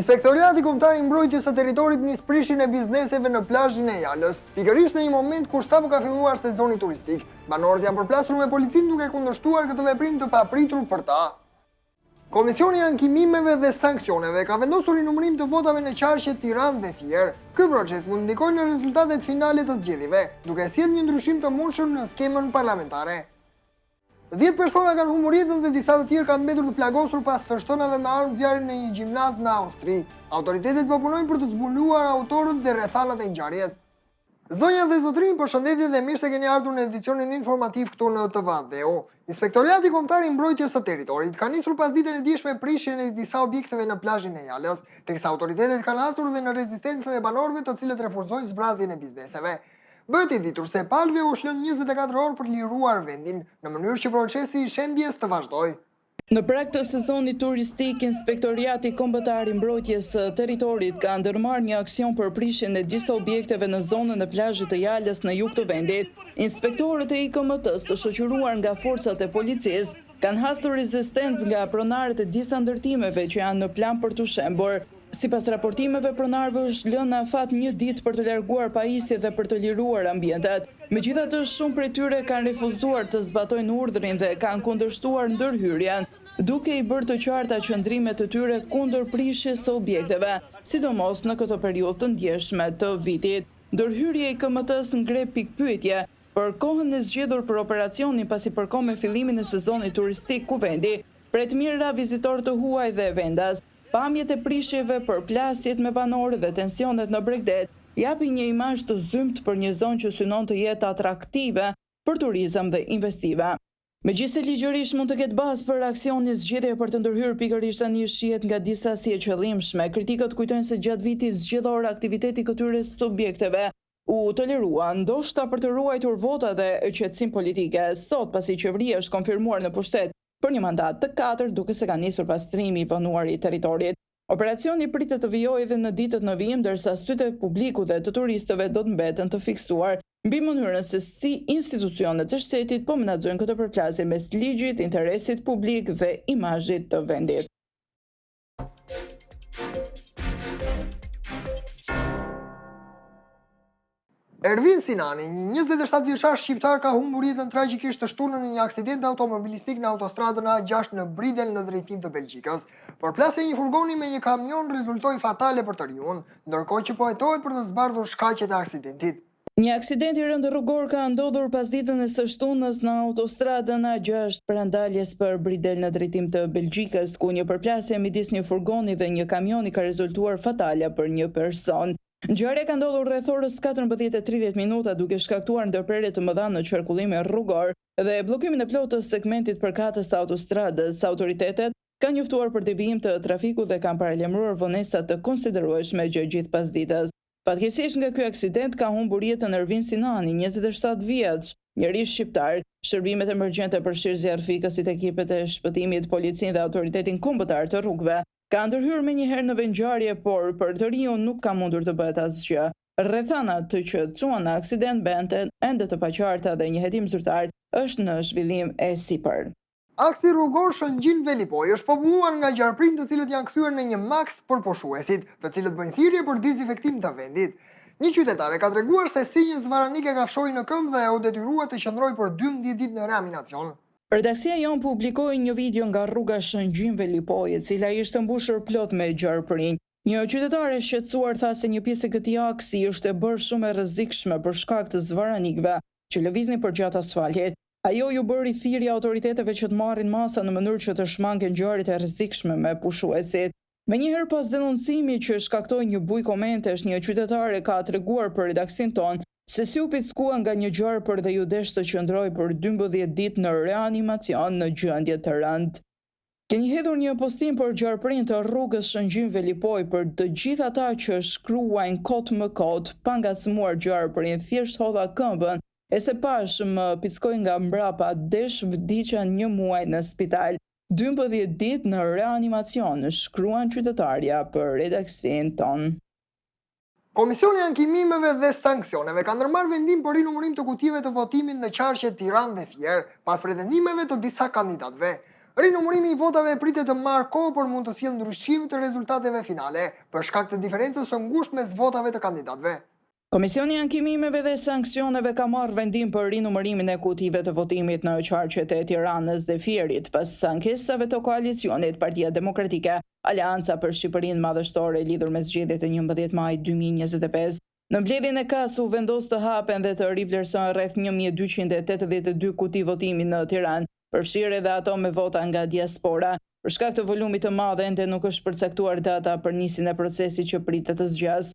Inspektoriati Kombëtar i Mbrojtjes së Territorit nis prishjen e bizneseve në plazhin e Jalës, pikërisht në një moment kur sapo ka filluar sezoni turistik. Banorët janë përplasur me policinë duke kundërshtuar këtë veprim të papritur për ta. Komisioni i ankimimeve dhe sanksioneve ka vendosur numërim të votave në qarqe Tiranë dhe Fier. Ky proces mund ndikojë në rezultatet finale të zgjedhjeve, duke sjellë një ndryshim të mundshëm në skemën parlamentare. 10 persona kanë humbur jetën dhe disa të tjerë kanë mbetur të plagosur pas të shtonave me armë zjarri në një gjimnaz në Austri. Autoritetet po punojnë për të zbuluar autorët dhe rrethanat e ngjarjes. Zonja dhe zotrinj, përshëndetje dhe mirë se keni ardhur në edicionin informativ këtu në TV-u. Inspektoriati Kombëtar i Mbrojtjes së Territorit ka nisur pasditën e djeshme prishjen e disa objekteve në plazhin e Jalës, teksa autoritetet kanë hasur dhe në rezistencën e banorëve të cilët refuzojnë zbrazjen e bizneseve. Bëhet i ditur se palëve u shlën 24 orë për të liruar vendin, në mënyrë që procesi i shembjes të vazhdojë. Në prag të sezonit turistik, Inspektoriati Kombëtar i Mbrojtjes së Territorit ka ndërmarrë një aksion për prishjen e disa objekteve në zonën e plazhit të Jalës në jug të vendit. Inspektorët e IKMT-s të shoqëruar nga forcat e policisë kanë hasur rezistencë nga pronarët e disa ndërtimeve që janë në plan për të shembur. Sipas raportimeve, pronarëve është lënë afat një ditë për të larguar pajisje dhe për të liruar ambientet. Megjithatë, shumë prej tyre kanë refuzuar të zbatojnë urdhrin dhe kanë kundërshtuar ndërhyrjen, duke i bërë të qarta qëndrimet të tyre kundër prishjes së objekteve, sidomos në këtë periudhë të ndjeshme të vitit. Ndërhyrja e IKMT-s ngre pikpyetje për kohën e zgjedhur për operacionin pasi përkohë me fillimin e sezonit turistik ku vendi pret mirëra vizitorë të huaj dhe vendas. Pamjet e prishjeve, përplasjet me banorë dhe tensionet në Bregdet japin një imazh të zymt për një zonë që synon të jetë atraktive për turizëm dhe investive. Megjithëse ligjërisht mund të ketë bazë për aksionin zgjedhje për të ndërhyrë, pikërisht tani shihet nga disa si e qëllimshme. Kritikët kujtojnë se gjatë vitit zgjedhor aktiviteti këtyre subjekteve u tolerua, ndoshta për të ruajtur vota dhe qetësinë politike. Sot, pasi qeveria është konfirmuar në pushtet për një mandat të 4, duke se ka nisur pastrimi i vënuar i territorit. Operacioni pritet të vijojë edhe në ditët në vijim, ndërsa sytë e publikut dhe të turistëve do të mbeten të fiksuar mbi mënyrën se si institucionet e shtetit po menaxhojnë këtë përplasje mes ligjit, interesit publik dhe imazhit të vendit. Ervin Sinani, një 27 vjeçar shqiptar, ka humbur jetën tragjikisht të shtunën në një aksident automobilistik në autostradën A6 në Bridel në drejtim të Belgjikës. Përplasja e një furgoni me një kamion rezultoi fatale për të riun, ndërkohë që po hetohet për të zbardhur shkaqet e aksidentit. Një aksident i rënd rrugor ka ndodhur pasditën e së shtunës në autostradën A6 pranë daljes për Bridel në drejtim të Belgjikës, ku një përplasje midis një furgoni dhe një kamioni ka rezultuar fatale për një person. Ngjarja ka ndodhur rreth orës 14:30 minuta, duke shkaktuar ndërprerje të mëdha në qarkullimin rrugor dhe bllokimin e plotë të segmentit përkatës të autostradës. Autoritetet kanë njoftuar për devijim të trafikut dhe kanë paralajmëruar vonesa të konsiderueshme gjatë gjithë pasditës. Fatkeqësisht nga ky aksident ka humbur jetën Ervin Sinani, 27 vjeç, njerëz shqiptar. Shërbimet emergjente përfshirë zjarrfikësit, ekipet e shpëtimit, policinë dhe autoritetin kombëtar të rrugëve ka ndërhyrë menjëherë në vendngjarje, por për të riun nuk ka mundur të bëhet asgjë. Rrethanat të që çuan në aksident benten ende të paqarta dhe një hetim zyrtar është në zhvillim e sipër. Aksi rrugor Shëngjin Velipoj është pobulluar nga gjarprinj të cilët janë kthyer në një makth për poshuesit, të cilët bëjnë thirrje për dezinfektim të vendit. Një qytetare ka treguar se si një zvaranike kafshoi në këmbë dhe u detyrua të qëndrojë për 12 ditë në reanimacion. Redaksia jon publikoi një video nga rruga Shëngjin Velipoj, e cila ishte mbushur plot me gjarprinj. Një qytetare shqetësuar tha se një pjesë e këtij aksi është e bërë shumë e rrezikshme për shkak të zvaranikëve që lëviznin përgjatë asfaltit. Ajo ju bëri thirrje autoriteteve që të marrin masa në mënyrë që të shmangen ngjarjet e rrezikshme me pushuesit. Menjëherë pas denoncimit që shkaktoi një bujë komentesh, një qytetare ka treguar për redaksin ton se si u pickua nga një gjarpër dhe ju desh të qëndroj për 12 ditë në reanimacion në gjendje të rëndë. Keni hedhur një postim për gjarprin të rrugës Shëngjin Velipoj për të gjithë ata që shkruajnë kot më kot, pa ngacmuar gjarprin, thjesht hodha këmbën, e se pash më pickoj nga mbrapa, desh vdiqa 1 muaj në spital. 12 ditë në reanimacion, shkruan qytetarja për redaksin ton. Komisioni i ankimimeve dhe sanksioneve ka ndërmarrë vendim për rinumërim të kutijeve të votimit në qarqe Tiranë dhe Fier, pas pretendimeve të disa kandidatëve. Rinumërimi i votave pritet të marrë kohë, por mund të sjellë ndryshim të rezultateve finale për shkak të diferencës së ngushtë mes votave të kandidatëve. Komisioni i ankimimeve dhe sanksioneve ka marrë vendim për rinumërimin e kutive të votimit në qarqet e Tiranës dhe Fierit, pas ankesave të koalicionit Partia Demokratike, Aleanca për Shqipërinë Madhështore lidhur me zgjedhjet e 11 maj 2025. Në mbledhjen e KAS u vendos të hapen dhe të rivlerësohen rreth 1282 kuti votimi në Tiranë, përfshirë edhe ato me vota nga diaspora. Për shkak të volumit të madh ende nuk është përcaktuar data për nisjen e procesit që pritet të zgjasë.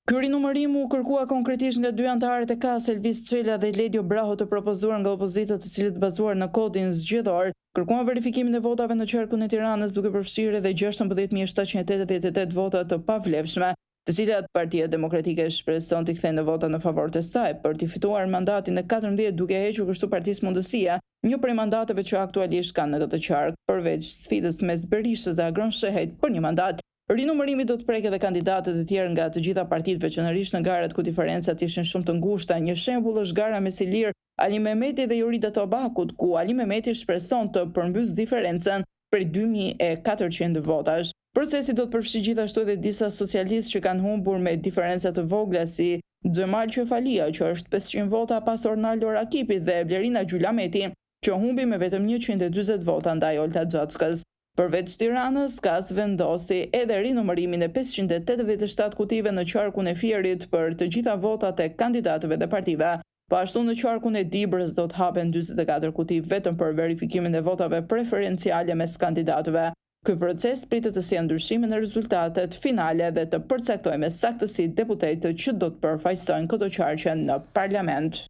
Ky rinumërim u kërkua konkretisht nga dy anëtarët e KAS, Elvis Çela dhe Ledio Braho, të propozuar nga opozita, të cilët bazuar në kodin zgjedhor kërkuan verifikimin e votave në qarkun e Tiranës, duke përfshirë edhe 16.788 vota të pavlefshme, të cilat Partia Demokratike shpreson t'i kthejë në vota në favor të saj për t'i fituar mandatin e 14, duke hequr kështu partisë mundësia një prej mandateve që aktualisht kanë në këtë qark, përveç sfidës mes Berishës dhe Agron Shehejt për një mandat. Rinumërimi do të prekë edhe kandidatët e tjerë nga të gjitha partitë, veçanërisht në garat ku diferencat ishin shumë të ngushta. Një shembull është gara me Silir, Ali Mehmeti dhe Jorida Tobakut, ku Ali Mehmeti shpreson të përmbys diferencën për 2400 votash. Procesi do të përfshijë gjithashtu edhe disa socialistë që kanë humbur me diferenca të vogla, si Xhemal Qefalia, që është 500 vota pas Ornaldo Rakipit, dhe Blerina Gjulameti, që humbi me vetëm 140 vota ndaj Olta Xhaçkës. Përveç Tiranës, KAS vendosi edhe rinumërimin e 587 kutive në qarkun e Fierit për të gjitha votat e kandidatëve dhe partive. Po ashtu në qarkun e Dibrës do të hapen 44 kuti vetëm për verifikimin e votave preferenciale mes kandidatëve. Ky proces pritet të sjellë ndryshime në rezultatet finale dhe të përcaktojë me saktësi deputetët që do të përfaqësojnë këto qarqe në parlament.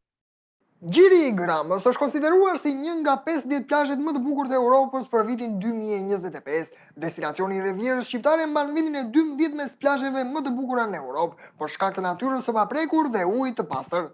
Gjiri i Gramës është konsideruar si një nga 50 plazhet më të bukur të Europës për vitin 2025. Destinacioni i Rivierës shqiptare mban vendin e 12 mes plazheve më të bukura në Europë, për shkak të natyrës së paprekur dhe ujit të pastër.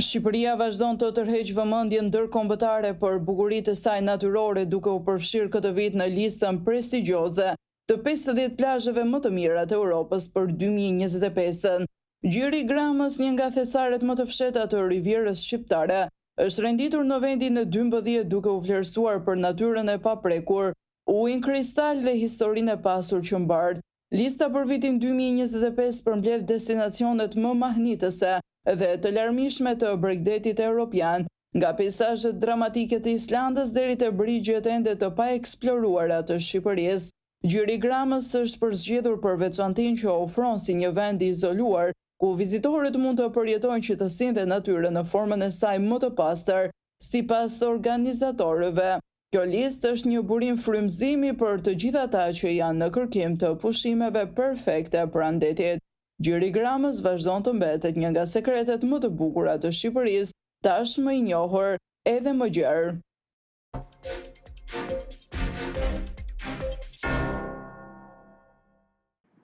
Shqipëria vazhdon të tërheqë vëmendjen ndërkombëtare për bukuritë e saj natyrore, duke u përfshirë këtë vit në listën prestigjioze të 50 plazheve më të mira të Europës për 2025. Gjiri i Gramës, një nga thesaret më të fshehta të Rivierës shqiptare, është renditur në vendin e 12 duke u vlerësuar për natyrën e paprekur, ujin kristal dhe historinë e pasur që mbart. Lista për vitin 2025 përmbledh destinacionet më mahnitëse dhe të larmishme të Bregdetit evropian, nga peizazhet dramatike të Islandës deri te brigjet ende të paeksploruara të Shqipërisë. Gjiri i Gramës është përzgjedhur për veçantinë që ofron si një vend i izoluar, ku vizitorët mund të përjetojnë qytësinë dhe natyrën në formën e saj më të pastër, sipas organizatorëve. Kjo listë është një burim frymëzimi për të gjithë ata që janë në kërkim të pushimeve perfekte pranë. Gjiri i Gramës vazhdon të mbetet një nga sekretet më të bukura të Shqipërisë, tashmë i njohur edhe më gjerë.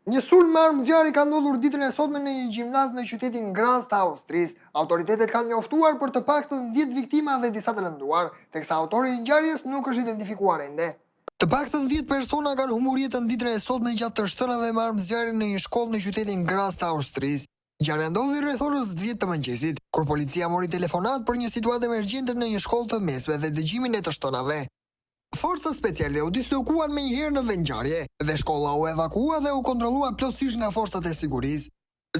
Një sulm me armë zjarri ka ndodhur ditën e sotme në një gjimnaz në qytetin Graz të Austrisë. Autoritetet kanë njoftuar për të paktën 10 viktima dhe disa të lënduar, teksa autori i ngjarjes nuk është identifikuar ende. Të paktën 10 persona kanë humbur jetën ditën e sotme gjatë të shtënave me armë zjarri në një shkollë në qytetin Graz të Austrisë. Ngjarja ndodhi rreth orës 10 të mëngjesit, kur policia mori telefonat për një situatë emergjente në një shkollë të mesme dhe dëgjimin e të shtënave. Forcat speciale u dislokuan me njëherë në vend ngjarje dhe shkolla u evakua dhe u kontrollua plotësisht nga forcat e sigurisë.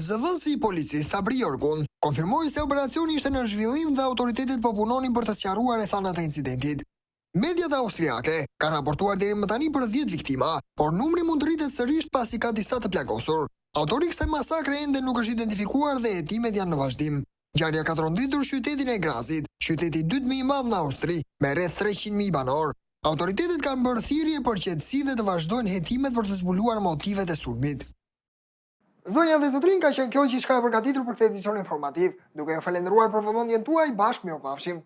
Zëvendësi i policisë Sabri Jorgun konfirmoi se operacioni ishte në zhvillim dhe autoritetet po punonin për të sqaruar rrethanat e incidentit. Mediat austriake kanë raportuar deri më tani për 10 viktima, por numri mund të rritet sërish pasi ka disa të plagosur. Autori i kësaj masakre ende nuk është identifikuar dhe hetimet janë në vazhdim. Ngjarja ka tronditur qytetin e Grazit, qyteti i dytë më i madh në Austri, me rreth 300.000 banor. Autoritetet kanë bërë thirrje për qetësi dhe të vazhdojnë hetimet për të zbuluar motivet e sulmit. Zonja dhe zotrin, ka qenë kjo që ishka e përgatitur për këtë edicion informativ, duke ju falendëruar për vëmendjen tuaj, bashkë mirupafshim.